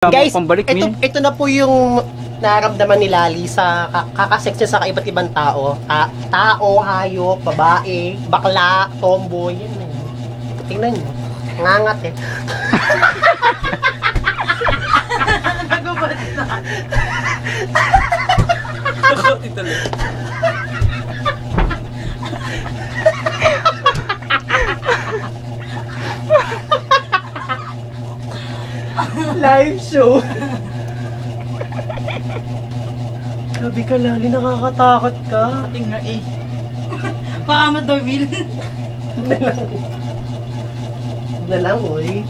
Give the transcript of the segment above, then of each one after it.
Guys, Pambalik, ito na po yung nararamdaman ni Lali sa kakasex niya sa iba't ibang tao. Tao, hayop, babae, bakla, tomboy, yan na yun. Tingnan nyo. Ngangat eh. Nagubad na. Live show. Grabe ka, Lali, nakakatakot ka. Ating nga eh. Baka madawil. Na lang, oy.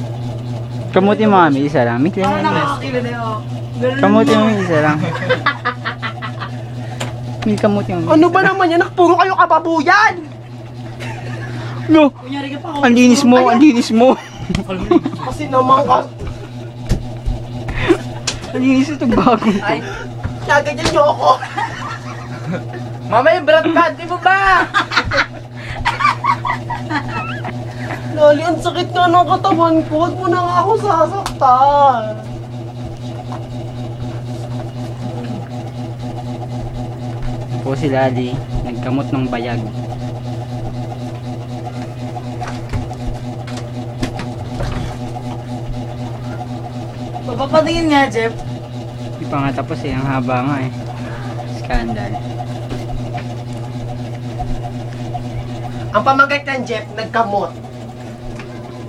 Kamuti mo kami, isa lang. Mix Parang lang. nakakakila na yun. Ganun Kamuti mo, lang. isa lang. May kamuti mo. Ano ba naman yan? Puro kayo kababuyan! No! Kunyari ka pa ako. Ang linis mo, ang linis mo. Kasi naman ka, Ang linis itong bagong to. Ay, naganyan niyo ako. mamaya Brad Pitt, di mo ba? Lali, ang sakit nga ng katawan ko. Huwag mo na nga ako sasaktan. Po si Lali, nagkamot ng bayag. Papapatingin nga, Jeff. Di pa nga tapos eh, ang haba nga eh. Scandal. Ang pamagay ng Jeff, nagkamot.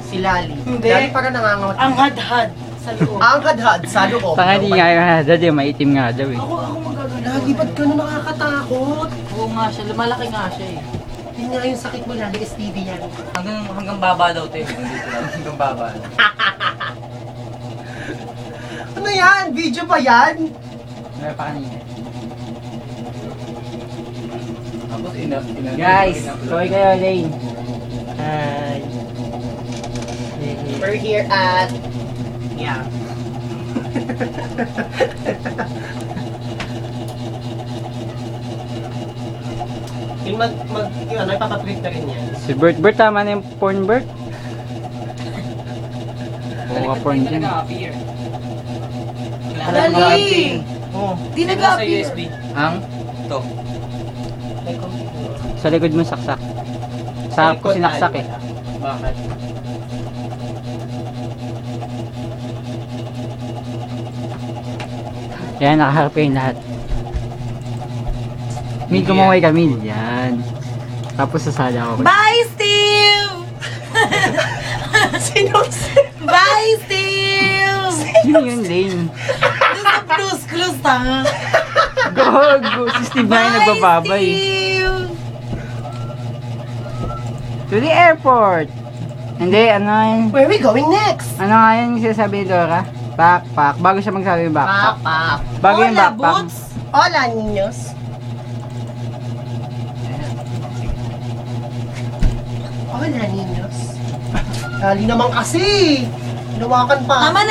Si Lali. Hindi. Lali para nangangamot. Ang hadhad sa loob. Ang hadhad sa loob. Tanga di nga yung dad eh, maitim nga daw eh. Ako magagano. Lagi, ba't ka na nakakatakot? Oo nga siya, lumalaki nga siya eh. Yun nga yung sakit mo, Lali, STD yan. Hanggang baba daw, te. Nandito lang. Hanggang baba. Ano yan? Video ba yan? Meron pa kanina. Tapos Guys, sorry kayo Lane. Hi. We're here at... Yeah. Yung yun, nagpapatweet na rin yan. Si Bert, tama na yung porn Bert? Oo ka porn dyan. Dali! Oh, Di Sa nag-appear. USB. Ang? Ito. may computer. Sa likod mo saksak. Sa ko sinaksak eh. Bakit? Yan, nakaharap kayong lahat. Mil, kumaway ka, Mil. Yan. Tapos sasala ako. Bye, Steve! Sino? Bye, Steve! Yun yung Lane. Doon sa plus tanga. Gogo! Si Steve na yung nagbababay. Steve! To the airport! Hindi, ano yun? Where are we going next? Ano nga yun yung sinasabi ni Dora? Backpack. Bago siya magsabi yung backpack. Papa. Bago yung Hola, backpack. Boots! Hola, niños. Hola, niños. Lali naman kasi. Luwakan pa. Tama na